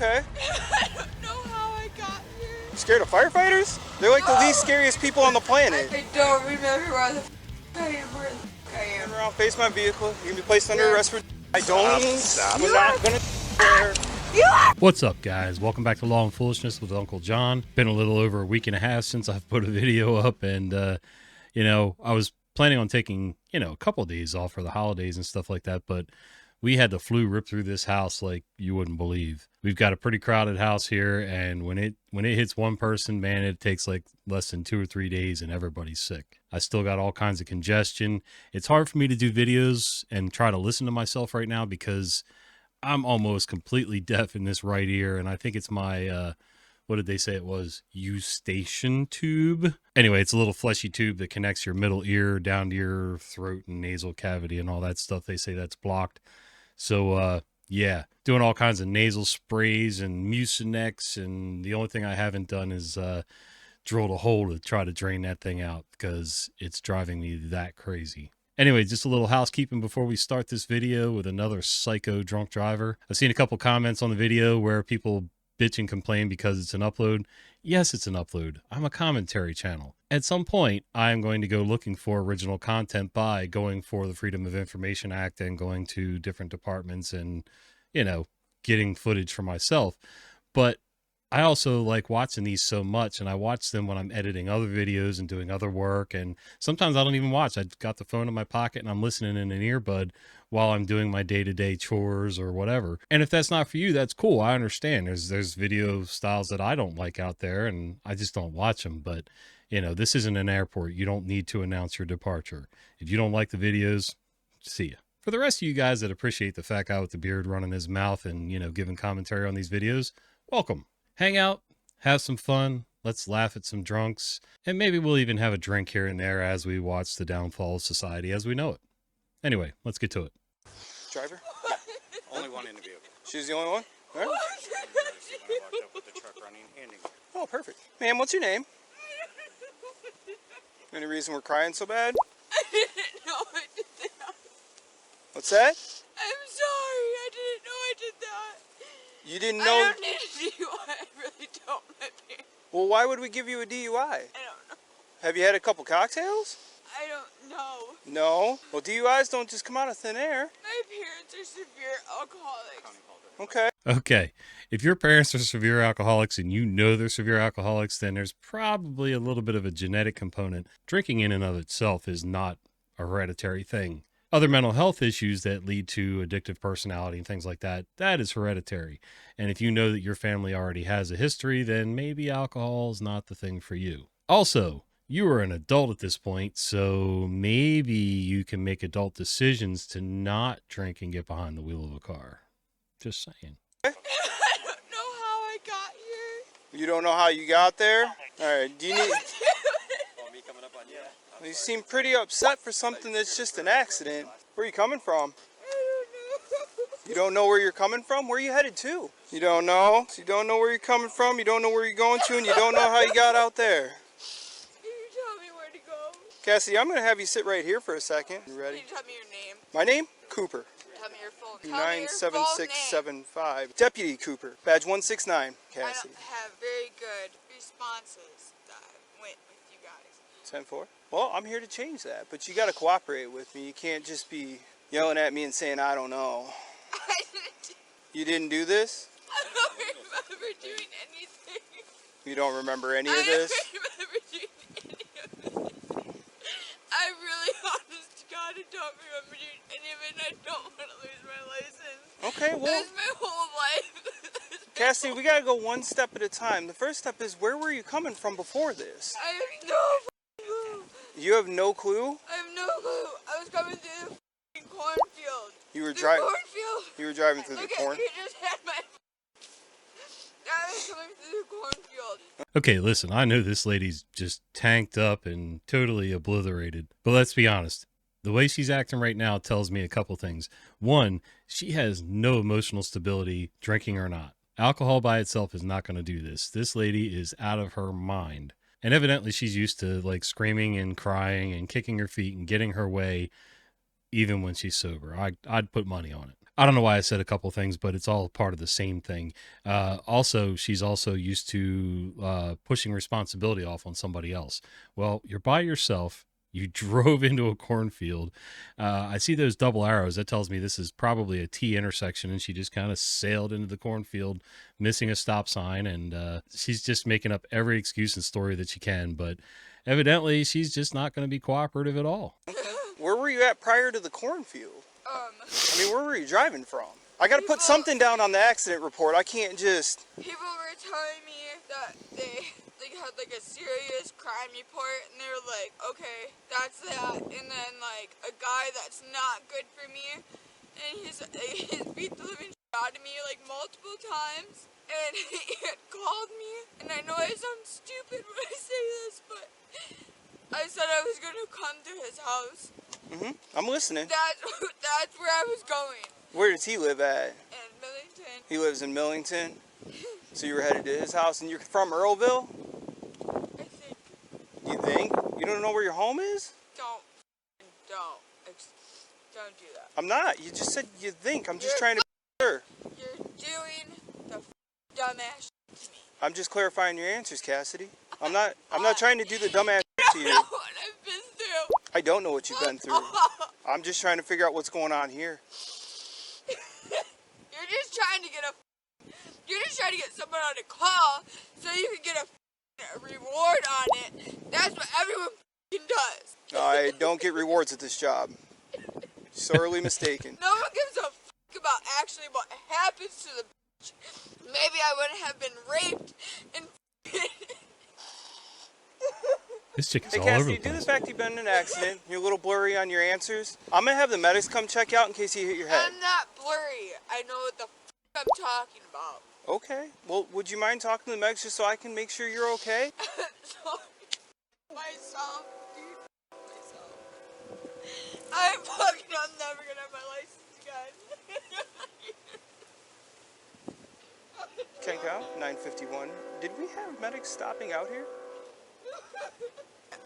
Okay. I don't know how I got here. Scared of firefighters? They're like the least scariest people on the planet. I don't remember where the I am. Turn around, face my vehicle. You're gonna be placed under arrest for. I don't. Stop. We're not gonna. What's up, guys? Welcome back to Law and Foolishness with Uncle John. Been a little over a week and a half since I've put a video up, and I was planning on taking a couple of days off for the holidays and stuff like that, but we had the flu rip through this house like you wouldn't believe. We've got a pretty crowded house here, and when it hits one person, man, it takes like less than 2 or 3 days and everybody's sick. I still got all kinds of congestion. It's hard for me to do videos and try to listen to myself right now because I'm almost completely deaf in this right ear, and I think it's my what did they say it was? Eustachian tube. Anyway, it's a little fleshy tube that connects your middle ear down to your throat and nasal cavity and all that stuff. They say that's blocked. So, yeah, doing all kinds of nasal sprays and Mucinex, and the only thing I haven't done is drilled a hole to try to drain that thing out because it's driving me that crazy. Anyway, just a little housekeeping before we start this video with another psycho drunk driver. I've seen a couple comments on the video where people bitch and complain because it's an upload. Yes, it's an upload. I'm a commentary channel. At some point, I'm going to go looking for original content by going for the Freedom of Information Act and going to different departments and, getting footage for myself. But I also like watching these so much, and I watch them when I'm editing other videos and doing other work, and sometimes I don't even watch. I've got the phone in my pocket and I'm listening in an earbud while I'm doing my day-to-day chores or whatever. And if that's not for you, that's cool. I understand. There's video styles that I don't like out there, and I just don't watch them. But, this isn't an airport. You don't need to announce your departure. If you don't like the videos, see ya. For the rest of you guys that appreciate the fat guy with the beard running his mouth and, giving commentary on these videos, welcome. Hang out, have some fun, let's laugh at some drunks, and maybe we'll even have a drink here and there as we watch the downfall of society as we know it. Anyway, let's get to it. Driver? Yeah, only one in the vehicle. She's the only one? All right. Just when I walked up with the truck running, handing it. Oh, perfect. Ma'am, what's your name? Any reason we're crying so bad? I didn't know I did that. What's that? I'm sorry. I didn't know I did that. You didn't know? I don't need a DUI. I really don't. My parents. Well, why would we give you a DUI? I don't know. Have you had a couple cocktails? I don't know. No. Well, DUIs don't just come out of thin air. My parents are severe alcoholics. Okay. Okay, if your parents are severe alcoholics and you know they're severe alcoholics, then there's probably a little bit of a genetic component. Drinking in and of itself is not a hereditary thing. Other mental health issues that lead to addictive personality and things like that, that is hereditary. And if you know that your family already has a history, then maybe alcohol is not the thing for you. Also, you are an adult at this point, so maybe you can make adult decisions to not drink and get behind the wheel of a car. Just saying. I don't know how I got here. You don't know how you got there? All right. Do you need? Oh, me coming up on you? You seem pretty upset for something that's just an accident. Where are you coming from? I don't know. You don't know where you're coming from? Where are you headed to? You don't know? So you don't know where you're coming from, you don't know where you're going to, and you don't know how you got out there. Can you tell me where to go? Cassidy, I'm going to have you sit right here for a second. You ready? Can you tell me your name? My name? Cooper. Tell me your full name. Tell me your full name. 97675. Deputy Cooper. Badge 169. I Cassidy. don't have very good responses that went with you guys. 10-4. Well, I'm here to change that, but you got to cooperate with me. You can't just be yelling at me and saying, I don't know. I didn't. You didn't do this? I don't remember doing anything. You don't remember any of I this? don't remember doing any of it. I'm really honest to God, I don't remember doing any of it, and I don't want to lose my license. Okay, well, That's my whole life. Cassidy, we got to go one step at a time. The first step is, where were you coming from before this? I have no clue. You have no clue? I have no clue. I was coming through the cornfield. You were The driving. cornfield. You were driving through the Look corn. at you just had my. I was coming through the cornfield. Okay, listen, I know this lady's just tanked up and totally obliterated, but let's be honest. The way she's acting right now tells me a couple things. One, she has no emotional stability, drinking or not. Alcohol by itself is not going to do this. This lady is out of her mind. And evidently she's used to like screaming and crying and kicking her feet and getting her way even when she's sober. I'd put money on it. I don't know why I said a couple things, but it's all part of the same thing. Also, she's also used to pushing responsibility off on somebody else. Well, you're by yourself. You drove into a cornfield. I see those double arrows. That tells me this is probably a T intersection, and she just kind of sailed into the cornfield, missing a stop sign, and she's just making up every excuse and story that she can. But evidently, she's just not going to be cooperative at all. Where were you at prior to the cornfield? I mean, where were you driving from? I got to put something down on the accident report. I can't just... People were telling me that they had like a serious crime report, and they were like, okay, that's that. And then like a guy that's not good for me, and he's beat the living shit out of me like multiple times, and he had called me. And I know I sound stupid when I say this, but I said I was gonna come to his house. I'm listening. That's where I was going. Where does he live at? In Millington. He lives in Millington. So you were headed to his house, and you're from Earlville? I think. You think? You don't know where your home is? Don't do that. I'm not. You just said you think. I'm just trying to be sure. You're doing the dumbass shit to me. I'm just clarifying your answers, Cassidy. I'm not trying to do the dumbass to I you. know what I've been through. I don't know what you've been through. I'm just trying to figure out what's going on here. You're just trying to get someone on a call so you can get a reward on it. That's what everyone does. I don't get rewards at this job. Sorely mistaken. No one gives a about actually what happens to the bitch. Maybe I wouldn't have been raped and This chick is Hey, all over Cassidy, the due to place. the fact you've been in an accident, you're a little blurry on your answers. I'm going to have the medics come check you out in case you hit your head. I'm not blurry. I know what the I'm talking about. Okay. Well, would you mind talking to the medics just so I can make sure you're okay? Sorry. Myself, dude. Myself. I'm never gonna have my license again. Check out 951. Did we have medics stopping out here?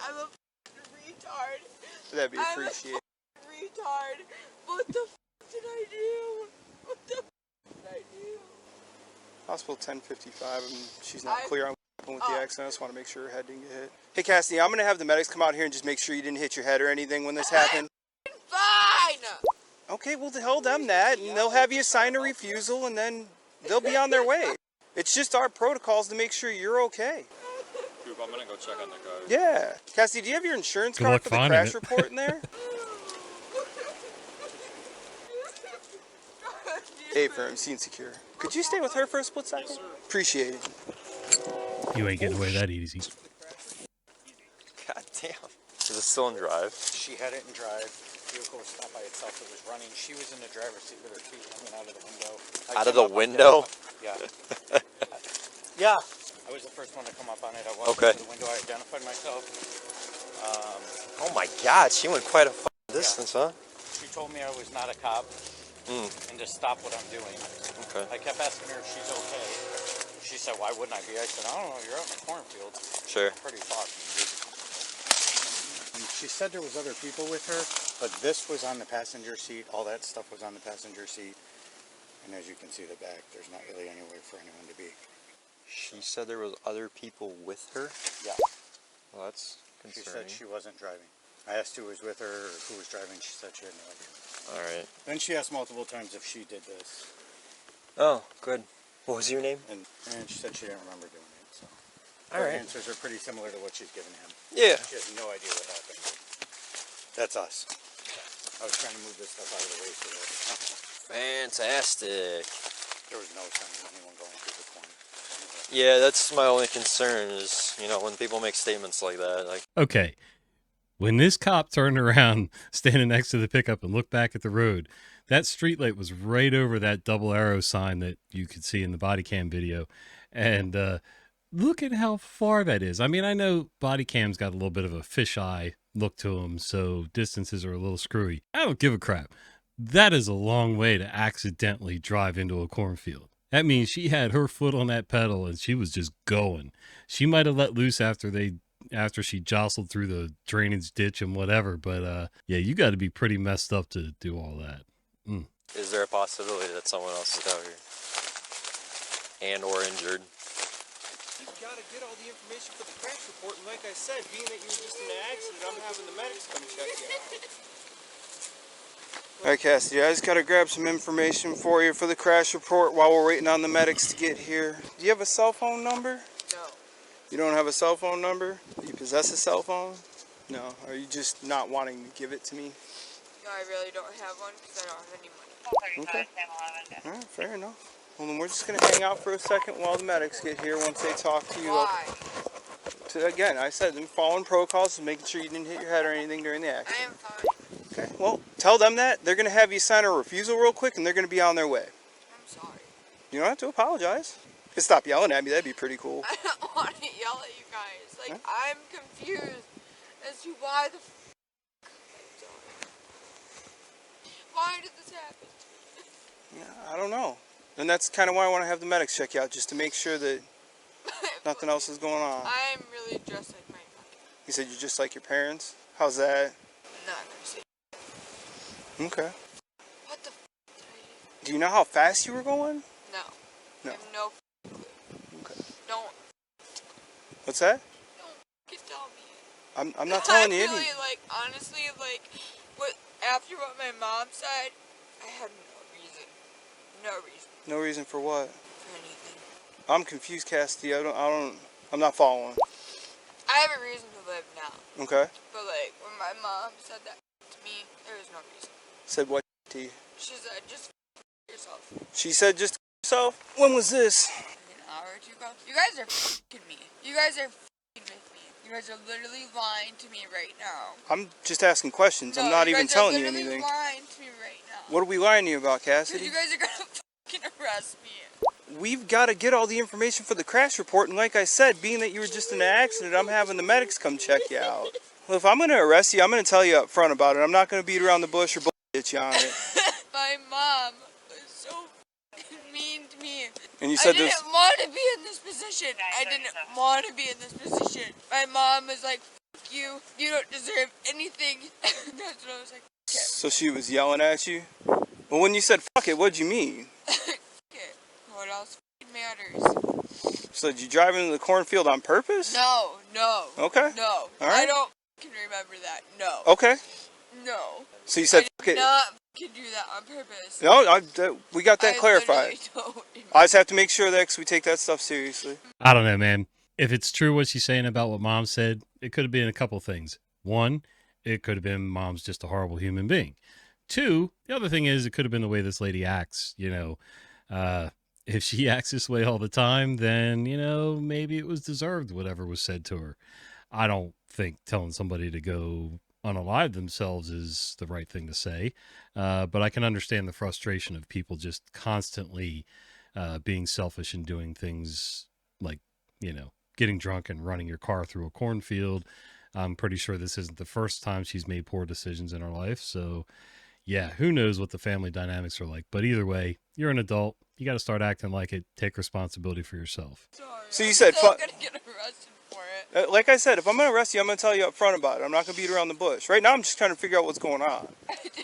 I'm a retard. That'd be I'm appreciated. a retard. What the did I do? What the did I do? Hospital 1055. She's not I- clear on what happened with the accident. I just want to make sure her head didn't get hit. Hey, Cassidy, I'm going to have the medics come out here and just make sure you didn't hit your head or anything when this happened. Fine. Okay, well, tell them that, and they'll have you sign a refusal, and then they'll be on their way. It's just our protocols to make sure you're okay. Coop, I'm gonna go check on the car. Yeah. Cassidy, do you have your insurance Good card luck for the finding crash it. report in there? Dave for MC Insecure. Could you stay with her for a split second? Yes, sir. Appreciate it. You ain't getting away that easy. God damn. Is it still in drive? She had it in drive. Vehicle was stopped by itself. It was running. She was in the driver's seat with her feet hanging out of the window. Out of the window? Yeah. Yeah. I was the first one to come up on it. I walked Okay. up to the window. I identified myself. Oh my god, she went quite a distance, huh? She told me I was not a cop and to stop what I'm doing. Okay. I kept asking her if she's okay. She said, why wouldn't I be? I said, I don't know. You're out in the cornfield. Sure. Pretty far. She said there was other people with her, but this was on the passenger seat. All that stuff was on the passenger seat. And as you can see the back, there's not really anywhere for anyone to be. She said there was other people with her? Yeah. Well, that's She concerning. said she wasn't driving. I asked who was with her or who was driving. She said she had no idea. Alright. Then she asked multiple times if she did this. Oh, good. What was your name? And she said she didn't remember doing it. So All her right. answers are pretty similar to what she's given him. Yeah. She has no idea what happened. That's us. I was trying to move this stuff out of the way so that Fantastic. there was no sign of anyone going through the corner. Yeah, that's my only concern is, when people make statements like that, like, Okay. When this cop turned around, standing next to the pickup and looked back at the road, that streetlight was right over that double arrow sign that you could see in the body cam video. And look at how far that is. I mean, I know body cam's got a little bit of a fisheye look to them, so distances are a little screwy. I don't give a crap. That is a long way to accidentally drive into a cornfield. That means she had her foot on that pedal and she was just going. She might have let loose after she jostled through the drainage ditch and whatever, but yeah, you got to be pretty messed up to do all that. Is there a possibility that someone else is out here and or injured? You've got to get all the information for the crash report, and like I said, being that you were just in an accident, I'm having the medics come check you out. Alright, Cassidy, I just got to grab some information for you for the crash report while we're waiting on the medics to get here. Do you have a cell phone number? No. You don't have a cell phone number? Do you possess a cell phone? No. Are you just not wanting to give it to me? No, I really don't have one because I don't have any money. Okay. Alright, fair enough. Well, then we're just going to hang out for a second while the medics get here once they talk to you. Why? Again, I said them following protocols and making sure you didn't hit your head or anything during the accident. I am fine. Okay, well, tell them that. They're going to have you sign a refusal real quick and they're going to be on their way. I'm sorry. You don't have to apologize. Just stop yelling at me. That'd be pretty cool. I don't want to yell at you guys. Like, I'm confused as to why the why did this happen? Yeah, I don't know. And that's kind of why I want to have the medics check you out, just to make sure that nothing else is going on. I'm really just like my mother. You said you're just like your parents? How's that? Not gonna say. Okay. What the did I do? Do you know how fast you were going? No. No. I have no clue. Okay. Don't What's that? tell me. I'm not telling you really, anything. like, honestly, like, after what my mom said, I had no reason. No reason No reason for what? for anything. I'm confused, Cassidy. I'm not following. I have a reason to live now. Okay. But, like, when my mom said that to me, there was no reason. Said what to you? She said, just yourself. She said just yourself? When was this? An hour or two ago. You guys are f***ing me. You guys are f***ing with me. You guys are literally lying to me right now. I'm just asking questions. No, I'm not even telling you You guys are anything. literally lying to me right now. What are we lying to you about, Because Cassidy? you guys are gonna fucking arrest me. We've got to get all the information for the crash report, and like I said, being that you were just in an accident, I'm having the medics come check you out. Well, if I'm going to arrest you, I'm going to tell you up front about it. I'm not going to beat around the bush or bullshit you on it. My mom was so fucking mean to me. And you I said didn't this. want to be in this position. I didn't want to be in this position. My mom was like, fuck you. You don't deserve anything. That's what I was like, okay. So she was yelling at you? Well, when you said fuck it, what'd you mean? Okay. What else fucking matters? So did you drive into the cornfield on purpose? No. Okay. No. All I right. don't fucking remember that. No. Okay. No. So you said I fuck did it. not fucking do that on purpose. No, we got that I clarified. literally don't I just have to make sure that because we take that stuff seriously. I don't know, man. If it's true what she's saying about what mom said, it could have been a couple things. One, it could have been mom's just a horrible human being. Two, the other thing is it could have been the way this lady acts. You know, if she acts this way all the time, then, you know, maybe it was deserved, whatever was said to her. I don't think telling somebody to go unalive themselves is the right thing to say. But I can understand the frustration of people just constantly being selfish and doing things like, you know, getting drunk and running your car through a cornfield. I'm pretty sure this isn't the first time she's made poor decisions in her life. So, yeah, who knows what the family dynamics are like. But either way, you're an adult. You got to start acting like it. Take responsibility for yourself. Sorry. So you I'm said still fuck. gonna get arrested for it. Like I said, if I'm going to arrest you, I'm going to tell you up front about it. I'm not going to beat around the bush. Right now, I'm just trying to figure out what's going on. I didn't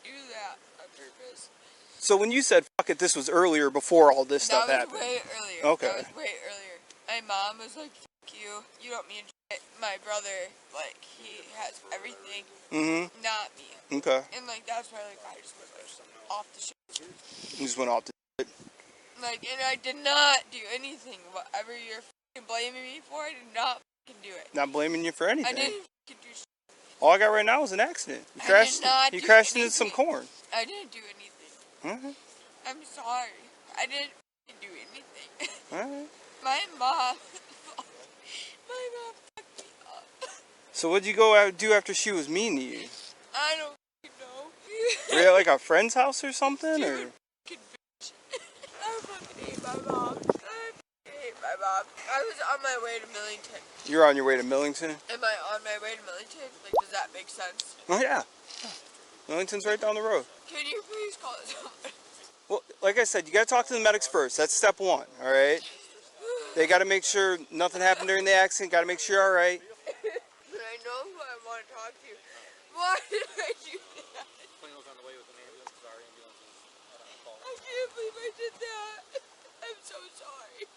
do that on purpose. So when you said fuck it, this was earlier before all this stuff That was happened. way earlier. Okay. That was way earlier. My mom was like, fuck you. You don't mean shit. My brother, like, he has everything. Mm-hmm. Not me. Okay. And, like, that's why, like, I just was like, off the shit. You just went off the Like, and I did not do anything. Whatever you're fucking blaming me for, I did not fucking do it. Not blaming you for I anything. didn't fucking do shit. All I got right now is an accident. You I crashed. did not You do crashed into some anything. corn. I didn't do anything. Mm-hmm. I'm sorry. I didn't fucking do anything. All right. My mom fucked me up. So what'd you go out do after she was mean to you? I don't fucking know. Were you at like a friend's house or something, or? Fucking bitch. I fucking hate my mom. I fucking hate my mom. I was on my way to Millington. You're on your way to Millington. Am I on my way to Millington? Like, does that make sense? Oh yeah. Millington's right down the road. Can you please call someone? Well, like I said, you got to talk to the medics first. That's step one. All right. They got to make sure nothing happened during the accident. Got to make sure you're all right. But I know who I want to talk to. Why did I do that? can't believe I did that. I'm so sorry.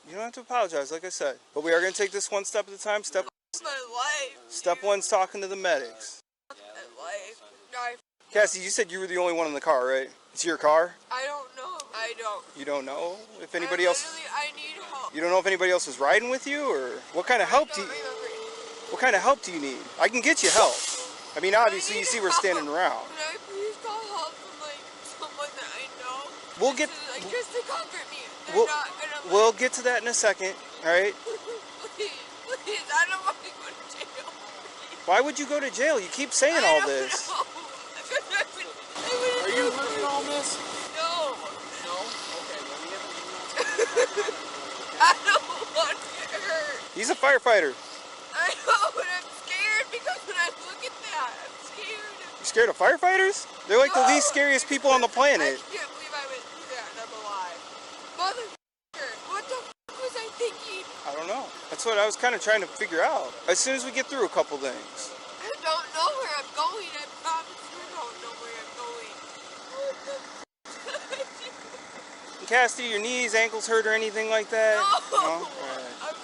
You don't have to apologize, like I said. But we are going to take this one step at a time. Step My life. one's talking to the medics. My life. I Cassie, you said you were the only one in the car, right? It's your car? don't know. I don't. You don't know if anybody else... I need help. You don't know if anybody else was riding with you, or what kind of help do you... What kind of help do you need? I can get you help. I mean, obviously, you see we're standing around. Can I please call help from like someone that I know? We'll get... Just to comfort me. They're We'll, not gonna we'll get to that in a second, all right? please, I don't want to go to jail. Why would you go to jail? You keep saying all this. Are you hurting all this? No. No? Okay, well, we have an ambulance. I don't want to get hurt. He's a firefighter. I know, but I'm scared because when I look at that, I'm scared. You scared of firefighters? They're like the least scariest people on the I planet. can't believe I went through that and I'm alive. Motherfucker, what the was I thinking? I don't know. That's what I was kind of trying to figure out. As soon as we get through a couple things. I don't know where I'm going. I promise you I don't know where I'm going. What the Cassie, your knees, ankles hurt or anything like that? No. All right. I'm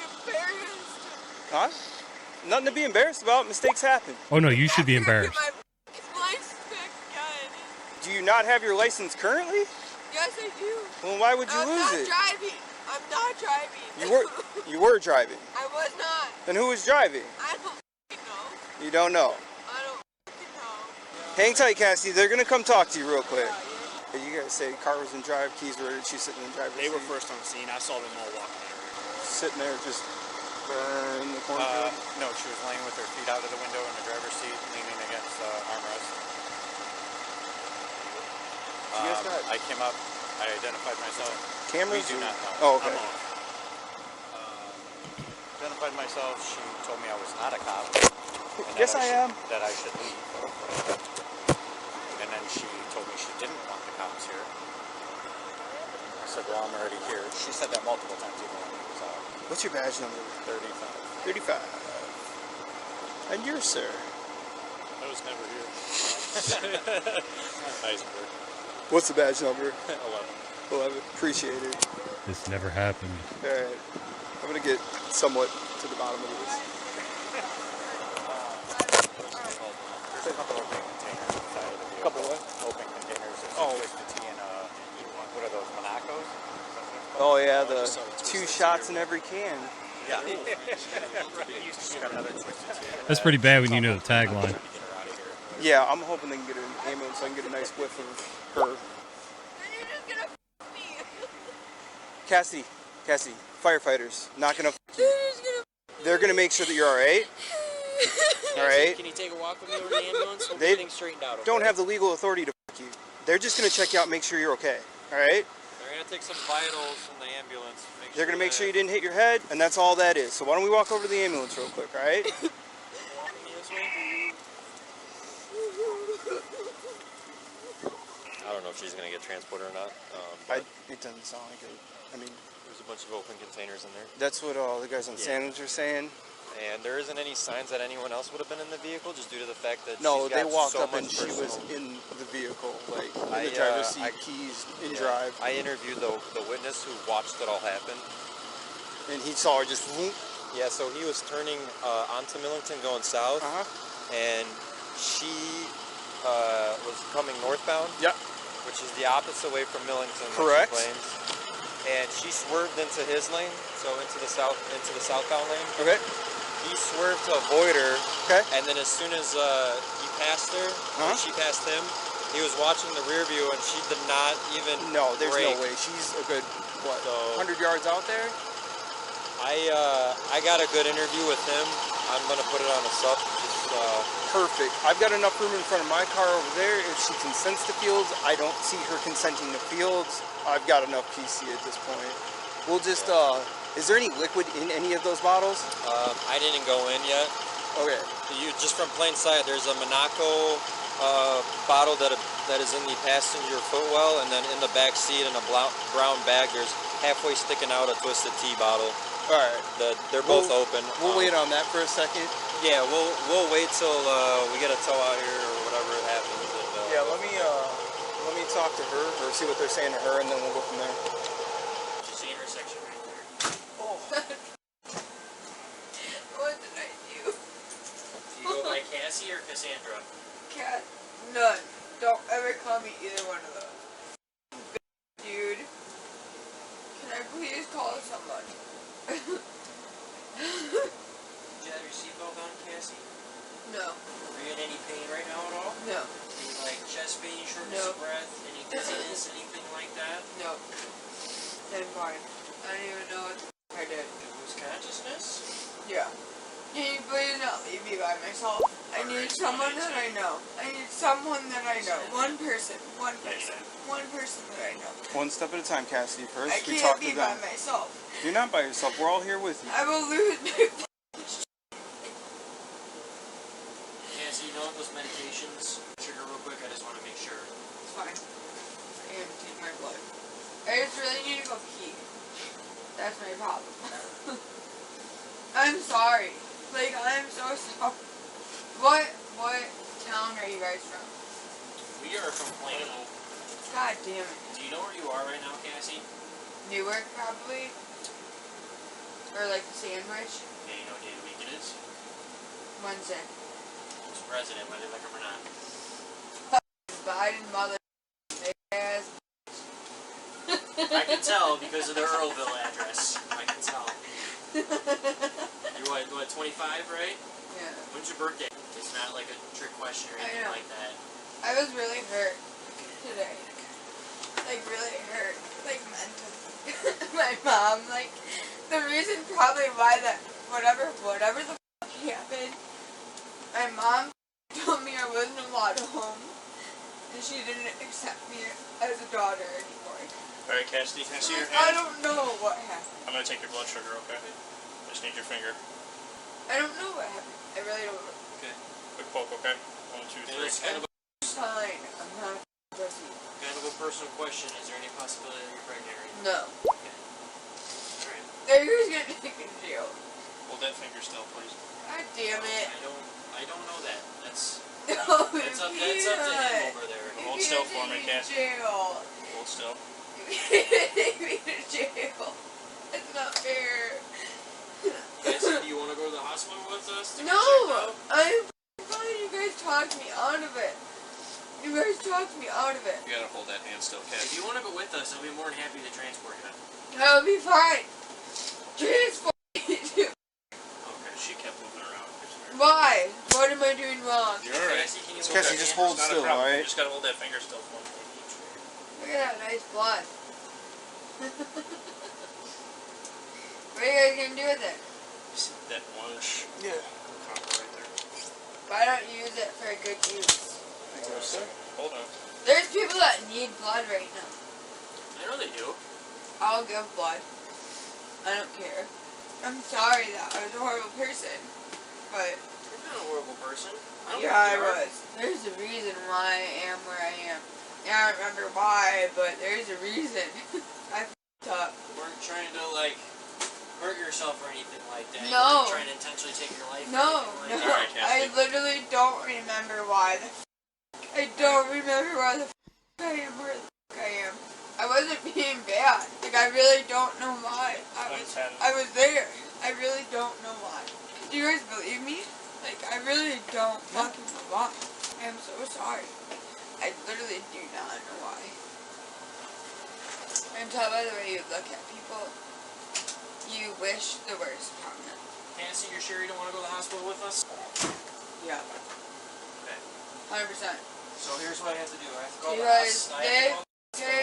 embarrassed. Huh? Nothing to be embarrassed about. Mistakes happen. Oh no, you should be I gotta embarrassed. get my license back again. Do you not have your license currently? Yes, I do. Well, why would you I'm lose not it? driving. I'm not driving. You were driving. I was not. Then who was driving? I don't know. You don't know. I don't know. Hang tight, Cassie. They're gonna come talk to you real quick. Yeah, Hey, you guys say car was in drive, keys were she's sitting in the driver's They were seat. first on the scene. I saw them all walking out. Sitting there just in the cornfield. No, she was laying with her feet out of the window in the driver's seat, leaning against the armrest. You guys got I came up, I identified myself. cameras? We do not know. Oh, okay. I'm off. Identified myself. She told me I was not a cop. And Yes, that I am. That I should leave. And then she told me she didn't want the cops here. I said, well, I'm already here. She said that multiple times even when he was out. What's your badge number? 35. 35. And yours, sir? I was never here. Iceberg. What's the badge number? 11. 11. Appreciate it. This never happened. All right. I'm gonna get somewhat to the bottom of this. There's a couple open containers inside of the vehicle. Couple what? Open containers. There's Oh. a Twisted Tea and what are those, Monacos? Oh yeah, the 2 shots in every can. Yeah. Just got another Twisted Tea. That's pretty bad when you know the tagline. Get her out of here. Yeah, I'm hoping they can get an ambulance so I can get a nice whiff of her. Then you're just gonna f me. Cassie, firefighters, not gonna. They're just gonna They're gonna make sure that you're all right. All right. Can you take a walk with me over to the ambulance? We'll They get things straightened out. don't have the legal authority to f you. They're just gonna check you out, and make sure you're okay. All right. They're gonna take some vitals from the ambulance. They're gonna make sure you didn't hit your head, and that's all that is. So why don't we walk over to the ambulance real quick, all right? I don't know if she's gonna get transported or not. But It doesn't sound like it. I mean, there's a bunch of open containers in there, that's what all the guys on sandwich are saying. and there isn't any signs that anyone else would have been in the vehicle, just due to the fact that No, she's they got walked so up and much she was personal- in the vehicle, like in I, the driver's seat, I- keys, in Yeah. drive, I interviewed the witness who watched it all happen. and he saw her just whoop. Yeah, so he was turning onto Millington going south, and she was coming northbound, Yep. which is the opposite way from Millington. Correct. Which she claims. And she swerved into his lane, so into the southbound lane. Okay. He swerved to avoid her, Okay. and then as soon as he passed her, or she passed him, he was watching the rear view, and she did not even No, there's brake. no way. She's a good, what, So- 100 yards out there? I got a good interview with him. I'm gonna put it on a sub. Just, Perfect. I've got enough room in front of my car over there. If she consents to fields, I don't see her consenting to fields. I've got enough PC at this point. We'll just, is there any liquid in any of those bottles? I didn't go in yet. Okay. You just from plain sight, there's a Monaco bottle that is in the passenger footwell, and then in the back seat in a brown bag, there's halfway sticking out a Twisted Tea bottle. All right. They're both open. We'll wait on that for a second. Yeah, we'll wait till we get a tow out here or whatever happens. And, Yeah, let me you talk to her or see what they're saying to her, and then we'll go from there. She's the intersection right there. Oh. What did I do? Do you go by Cassie or Cassandra? Cat. None. Don't ever call me either one of those. Dude. Can I please call someone? Did you have your seatbelt on, Cassie? No. Are you in any pain right now at all? No. Any like chest pain, shortness No. of breath, any dizziness, anything like that? No. I'm fine. I don't even know what the I did. You lose consciousness? Yeah. Can you please not leave me by myself? I need someone that I know. I need someone that I know. One person. One person. One person that I know. One step at a time, Cassidy. First, I we can't talk be to by them. myself. You're not by yourself. We're all here with you. I will lose my Cassie, you know those medications? Trigger real quick, I just want to make sure. It's fine. I am taking my blood. I just really need to go pee. That's my problem. I'm sorry. Like, I'm so sorry. What town are you guys from? We are from Plano. God damn it. Do you know where you are right now, Cassie? Newark, probably? Or like the Sandwich? Yeah, you know what day of the week it is? Wednesday. Who's president, whether they like him or not? Biden mother ass. I can tell because of the Earlville address. I can tell. You're what, 25, right? Yeah. When's your birthday? It's not like a trick question or I anything know. like that. I was really hurt today. Like, really hurt. Like, mentally. My mom, like, the reason probably why that, whatever the fuck happened, my mom told me I wasn't allowed home, and she didn't accept me as a daughter anymore. Alright, Cassidy, can I see your I hand? don't know what happened. I'm gonna take your blood sugar, okay? I just need your finger. I don't know what happened. I really don't know. Okay. Quick poke, okay? 1, 2, 3. It's kind of It's fine. I'm not a pussy. a personal question. Is there any possibility that you're pregnant right No. now? Okay. Alright. They're just gonna take me to jail. Hold that finger still, please. God damn it. I don't know that. That's No, that's up to him over there. You Hold can't still for take me, to Cassie. jail. Hold still. You can't take me to jail. It's not fair. Cassie, do you want to go to the hospital with us? To get No, checked out? I'm fine. You guys talked me out of it. You guys talked me out of it. You gotta hold that hand still, If Cassie. you want to go with us, I'll be more than happy to transport you. I'll be fine. Transport me to. Okay, she kept moving around. Why? What am I doing wrong? You're alright. Cassie, can you It's hold Cassie, that just hand? hold Not a still, problem. alright? You just gotta hold that finger still for me. Look at that nice blood. What are you guys gonna do with it? That orange Yeah. copper right there. Why don't you use it for good use? Hold on a second. Hold on. There's people that need blood right now. I know they do. I'll give blood. I don't care. I'm sorry that I was a horrible person, but You're not a horrible person. I don't yeah, I think you are. was. There's a reason why I am where I am. I don't remember why, but there's a reason. I f***ed up. You weren't trying to like hurt yourself or anything like that. No. You weren't trying to intentionally take your life. No, or no. anything like that. Alright, I Cassie. literally don't remember why the f***. I don't remember why the f*** I am where the f*** I am. I wasn't being bad. Like, I really don't know why. I was there. I really don't know why. Do you guys believe me? Like, I really don't fucking know why. I'm so sorry. I literally do not know why. I can tell by the way you look at people, you wish the worst upon them. Nancy, you're sure you don't want to go to the hospital with us? Yeah. Okay. 100%. So here's what I have to do. I have to call the Because hospital. I have to call they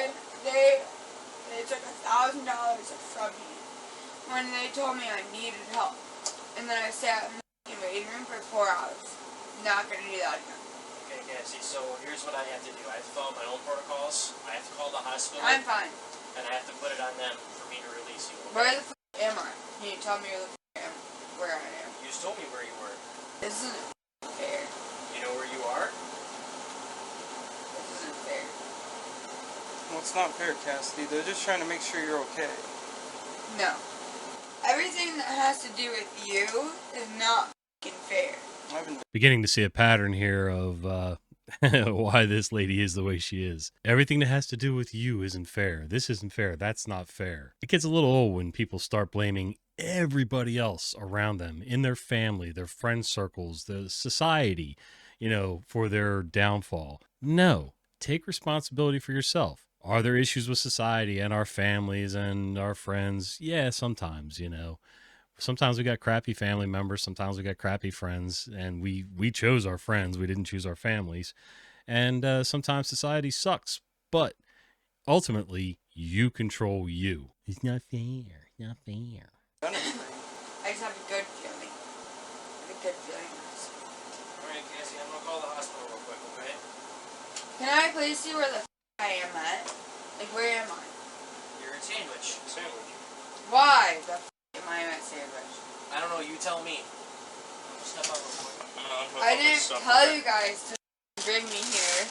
took $1,000 from me when they told me I needed help. And then I sat in the waiting room for 4 hours. Not gonna do that again. Okay, Cassie, so here's what I have to do. I have to follow my own protocols. I have to call the hospital. I'm fine. And I have to put it on them for me to release you. Okay? Where the f am I? Can you tell me where I am? You just told me where you were. This isn't fair. You know where you are? This isn't fair. Well, it's not fair, Cassidy. They're just trying to make sure you're okay. No. Everything that has to do with you is not f***ing fair. I've been Beginning to see a pattern here of why this lady is the way she is. Everything that has to do with you isn't fair. This isn't fair. That's not fair. It gets a little old when people start blaming everybody else around them, in their family, their friend circles, the society, for their downfall. No, take responsibility for yourself. Are there issues with society and our families and our friends? Yeah, sometimes, Sometimes we got crappy family members. Sometimes we got crappy friends, and we chose our friends. We didn't choose our families. And sometimes society sucks, but ultimately you control you. It's not fair. It's not fair. I just have a good feeling. A good feeling. Alright, Cassie, I'm gonna call the hospital real quick, okay? Can I please see where the I am at? Like, where am I? You're in Sandwich. Why the am I at Sandwich? I don't know, you tell me. Step out real quick. I didn't tell you guys to bring me here.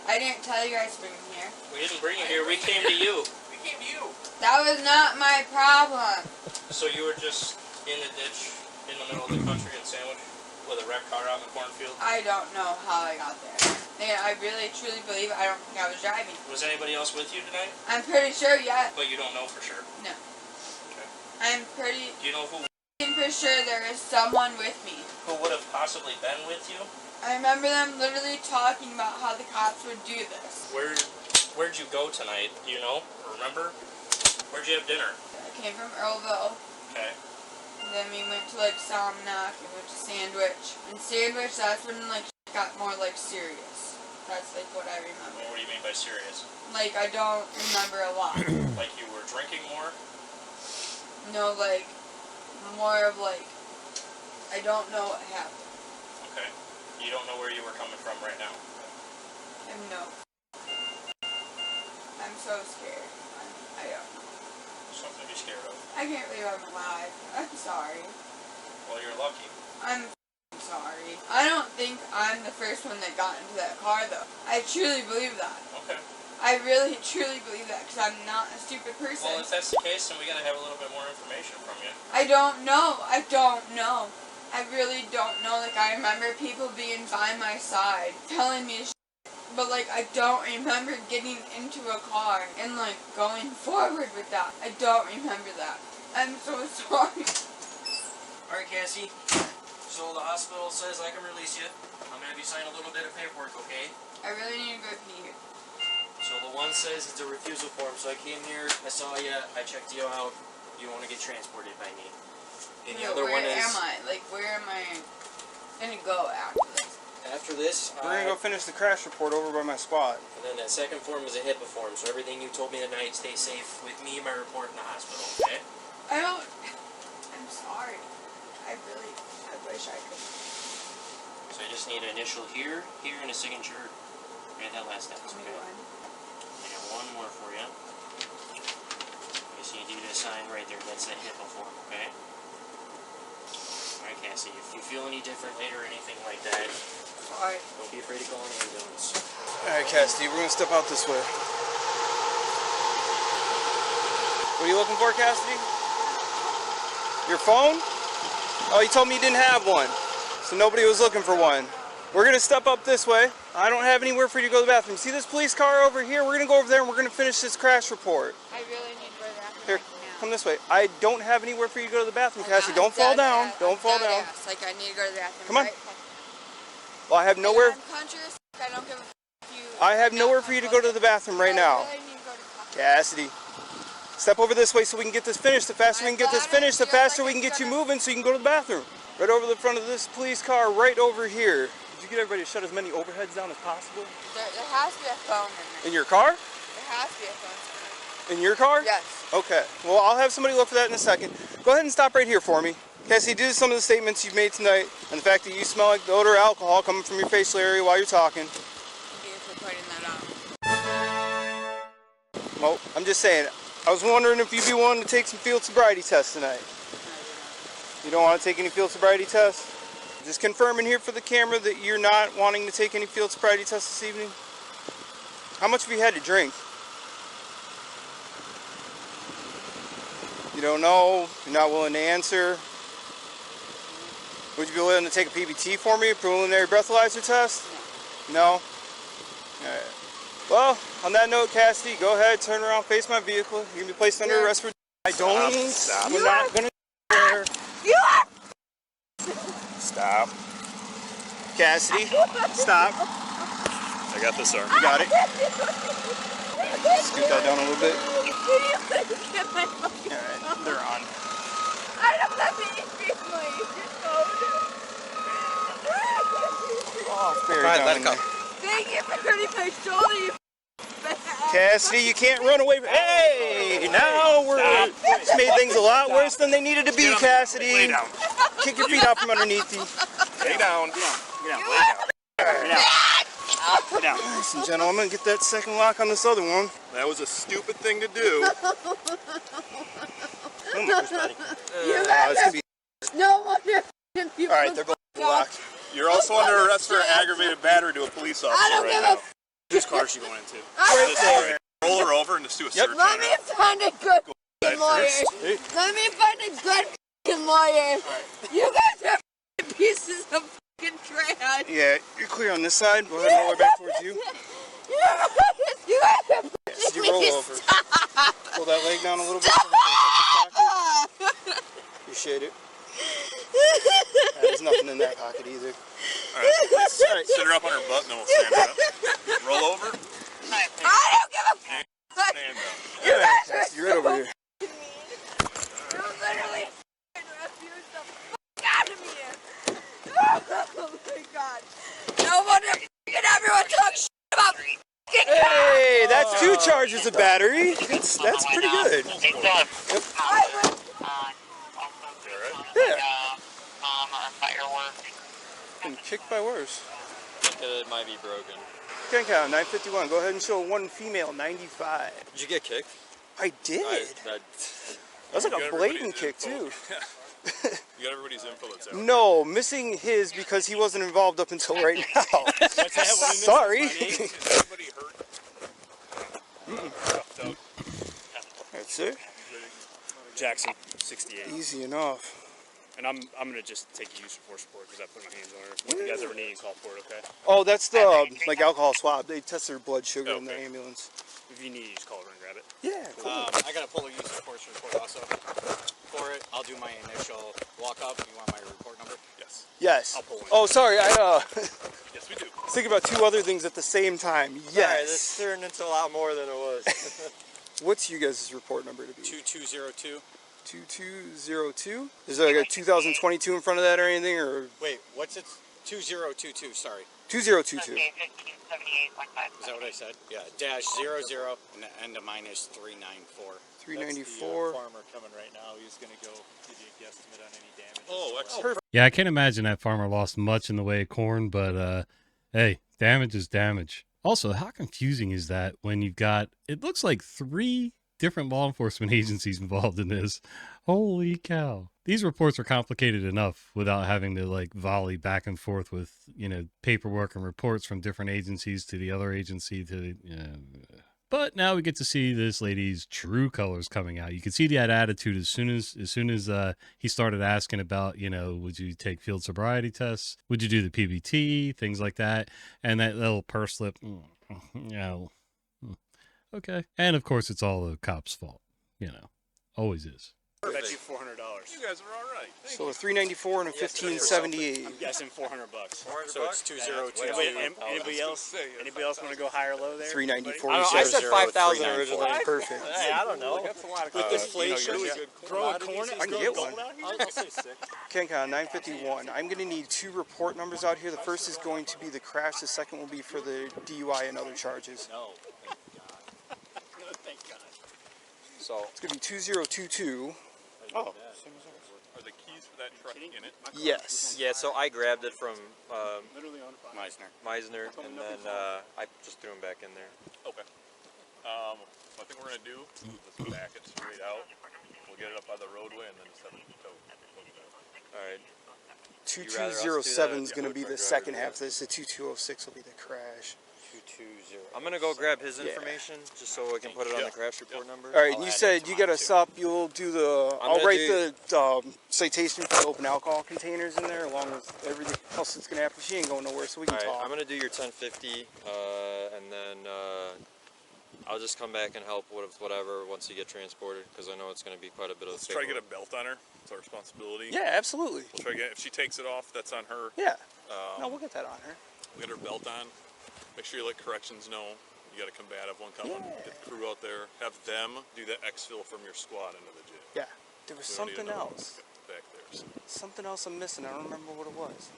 I didn't tell you guys to bring me here. We didn't bring you here, we came to you. We came to you. That was not my problem. So you were just in the ditch in the middle of the country in Sandwich with a wrecked car out in the cornfield? I don't know how I got there. And I really, truly believe I don't think I was driving. Was anybody else with you tonight? I'm pretty sure, yeah. But you don't know for sure? No. Okay. I'm pretty Do you know who for sure there is someone with me. would have possibly been with you? I remember them literally talking about how the cops would do this. Where'd you go tonight? Do you know? Or remember? Where'd you have dinner? I came from Earlville. Okay. And then we went to like Somnock and went to Sandwich. And Sandwich, that's when like got more like serious. That's like what I remember. What do you mean by serious? Like I don't remember a lot. Like you were drinking more? No, like more of like I don't know what happened. Okay. You don't know where you were coming from right now? And no. I'm so scared. I don't know. Something to be scared of. I can't believe I'm alive. I'm sorry. Well, you're lucky. I'm sorry. I don't think I'm the first one that got into that car though. I truly believe that. Okay. I really truly believe that because I'm not a stupid person. Well, if that's the case, then we gotta have a little bit more information from you. I don't know. I don't know. I really don't know. Like, I remember people being by my side telling me but, like, I don't remember getting into a car and, like, going forward with that. I don't remember that. I'm so sorry. Alright, Cassie. So the hospital says I can release you. I'm gonna have you sign a little bit of paperwork, okay? I really need to go pee. So the one says it's a refusal form, so I came here, I saw you, I checked you out, you want to get transported by me. And the other where one is... am I? Like, where am I gonna go after this? After this, We're gonna go finish the crash report over by my spot. And then that second form is a HIPAA form, so everything you told me tonight, stay safe with me, my report in the hospital, okay? I don't... I'm sorry. I wish I could. So I just need an initial here, here, and a signature right that last sentence, okay? I got one more for you. I just need you to sign right there, that's that HIPAA form, okay? Alright, Cassie, if you feel any different later or anything like that, Alright. don't be afraid to call an ambulance. Alright, Cassidy, we're gonna step out this way. What are you looking for, Cassidy? Your phone? Oh, you told me you didn't have one. So nobody was looking for one. We're gonna step up this way. I don't have anywhere for you to go to the bathroom. See this police car over here? We're gonna go over there and we're gonna finish this crash report. I really need to go to the bathroom Here, right now. come this way. I don't have anywhere for you to go to the bathroom, Cassidy. Don't fall down. Don't fall down. Like, I need to go to the bathroom. Come on. Right? Well, I have nowhere. I'm conscious. I don't give a f you. I have nowhere for you to go to the bathroom right now. I really need to go to the bathroom. Cassidy, step over this way so we can get this finished. The faster we can get this finished, the faster we can get you moving so you can go to the bathroom. Right over the front of this police car, right over here. Did you get everybody to shut as many overheads down as possible? There has to be a phone in there. In your car? There has to be a phone. In your car? Yes. Okay. Well, I'll have somebody look for that in a second. Go ahead and stop right here for me. Cassie, do some of the statements you've made tonight and the fact that you smell like the odor of alcohol coming from your facial area while you're talking. Thank you for pointing that out. Well, I'm just saying, I was wondering if you'd be willing to take some field sobriety tests tonight. You don't want to take any field sobriety tests? Just confirming here for the camera that you're not wanting to take any field sobriety tests this evening. How much have you had to drink? You don't know? You're not willing to answer? Would you be willing to take a PBT for me, a preliminary breathalyzer test? No? Alright. Well, on that note, Cassidy, go ahead, turn around, face my vehicle. You're going to be placed under arrest for... I don't... Stop. We're not going to... You are. Stop. Cassidy, stop. I got this, sir. You got it. Scoot that down a little bit. Get my phone. Alright, they're on. I don't have any family. Oh, Barry, Fine, down let in it go. there. Thank you for hurting my shoulder, you bad. Cassidy, you can't run away from... Hey! Now we're... It's made things a lot worse than they needed to be, Cassidy. Lay down. Kick your feet out from underneath you. Lay down. Get down. Lay down. Lay down. Ladies and gentlemen, I'm going to get that second lock on this other one. That was a stupid thing to do. You It's gonna be... no wonder people. Alright, they're both locked. You're also under arrest for aggravated battery to a police officer I don't right give now. a Whose car is she going into? Right there. Roll her over and just do a search. Let me find a good f***ing lawyer. Hey. Let me find a good f***ing lawyer. You guys are f***ing pieces of f***ing trash. Yeah, you're clear on this side. Go ahead and roll her back towards you. You guys are Yes, you f***ing roll me. over. Pull that leg down a little bit. Appreciate it. There's nothing in that pocket either. Alright, let's sit her up on her butt and then we'll stand her up. Roll over. I don't give a f***. Stand up. You guys are You're right over here. mean. You literally f***ing refuse the f*** out of me. Oh my god. No wonder f***ing everyone talks shit about f***ing Hey, that's 2 charges of battery. That's pretty good. I would. Yeah. Been kicked by worse. It might be broken. Can count 951. Go ahead and show one female 95. Did you get kicked? I did. That was like a blatant kick too. You got everybody's info that's out. No, missing his because he wasn't involved up until right now. Sorry. Everybody hurt. That's it. Jackson, 68. Easy enough. And I'm gonna just take a use of force report because I put my hands on her. If you guys ever need, you call for it, okay? Oh, that's the like alcohol swab. They test their blood sugar in the Okay. ambulance. If you need, you just call her and grab it. Yeah, cool. I gotta pull a use of force report also. For it, I'll do my initial walk up. You want my report number? Yes. Yes. I'll pull one. Oh, sorry. I Yes, we do. was thinking about 2 other things at the same time. Yes. turned into a lot more than it was. What's you guys' report number to be? 2202. 2202? Is there like a 2022 in front of that or anything, or Wait, what's it? 2022. Sorry. 2022? Is that what I said? Yeah. -00 and the end of mine is 394. 394. Farmer coming right now. He's going to go give you a guesstimate on any damage. Oh, excellent. Yeah, I can't imagine that farmer lost much in the way of corn, but hey, damage is damage. Also, how confusing is that when you've got, it looks like 3 different law enforcement agencies involved in this. Holy cow. These reports are complicated enough without having to like volley back and forth with, you know, paperwork and reports from different agencies to the other agency to But now we get to see this lady's true colors coming out. You can see that attitude as soon as he started asking about, you know, would you take field sobriety tests? Would you do the PBT? Things like that. And that little purse slip, okay. And of course, it's all the cop's fault. You know, always is. I bet you $400. You guys are all right. Thank So a 394 and a 1578. I'm guessing $400. So it's 2022. Anybody else want to go high or low there? 394. I said 5,000 originally. Perfect. Hey, I don't know. That's a lot of With inflation, Growing corn. I can get one. I'll say 6. Kenka, 951. I'm going to need 2 report numbers out here. The first is going to be the crash. The second will be for the DUI and other charges. No, thank God. So It's going to be 2022. Oh. Are the keys for that truck in it? Yes. Yeah, so I grabbed it from Meisner. and then I just threw him back in there. Okay. I think we're gonna do. Let's back it straight out. We'll get it up by the roadway and then set it to tow. All right. 2207 is going to be the second half of this. The 2206 will be the crash. 220. I'm gonna go grab his Yeah. information just so I can put it on the crash report number. All right, I'll you add said it to you mine, got us too. up. You'll do the. I'm I'll gonna write do- the citation for the open alcohol containers in there, along with everything else that's gonna happen. She ain't going nowhere, so we can All right, talk. I'm gonna do your 1050, and then I'll just come back and help with whatever once you get transported, because I know it's gonna be quite a bit of. Let's try to get a belt on her. It's our responsibility. Yeah, absolutely. We'll try to get. If she takes it off, that's on her. Yeah. No, we'll get that on her. We'll get her belt on. Make sure you let corrections know you got a combative one coming. Yeah. Get the crew out there. Have them do the exfil from your squad into the gym. Yeah. There was We don't need something another else. back there. So. Something else I'm missing. I don't remember what it was.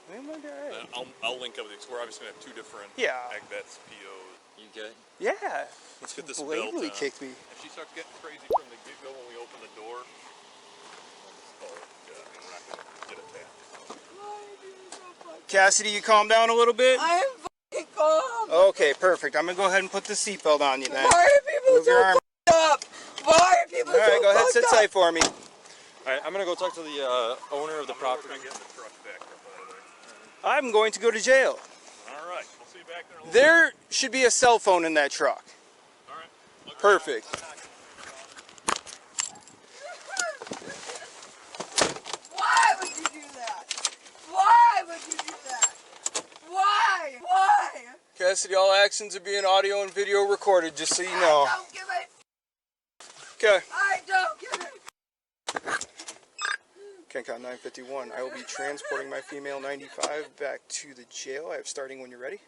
I mean, it might be all right. And I'll link up with you, 'cause we're obviously gonna have two different Yeah. AgVets, POs. You good? Yeah. Let's get this Blatantly belt on. kicked me. If she starts getting crazy from the get-go when we open the door, we're not gonna get attacked. Cassidy, you calm down a little bit? I am fucking calm. Okay, perfect. I'm gonna go ahead and put the seatbelt on you then. Why are people Move your so arm. fucked up? Why are people All right, so go ahead, fucked sit up? tight for me. All right, I'm gonna go talk to the owner of the I'm gonna work property. on getting the truck back up out of there. I'm going to go to jail. All right, we'll see you back there in a little There should be a cell phone in that truck. bit. All right. Look Perfect. Why would you do that? Why would you do that? Why? Why? Cassidy, all actions are being audio and video recorded, just so you know. I don't give a. Okay. I don't give a. CanCon 951. I will be transporting my female 95 back to the jail. I have starting when you're ready.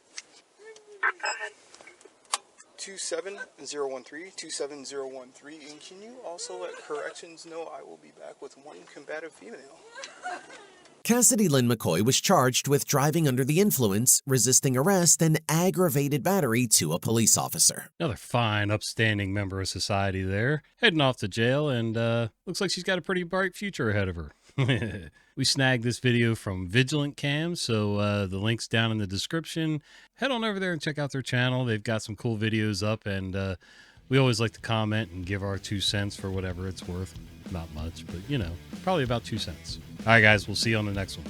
27013, 27013. And can you also let corrections know I will be back with one combative female? Cassidy Lynn McCoy was charged with driving under the influence, resisting arrest, and aggravated battery to a police officer. Another fine, upstanding member of society there, heading off to jail, and looks like she's got a pretty bright future ahead of her. We snagged this video from Vigilant Cam, so the link's down in the description. Head on over there and check out their channel. They've got some cool videos up, and we always like to comment and give our 2 cents for whatever it's worth. Not much, but, you know, probably about 2 cents. All right, guys, we'll see you on the next one.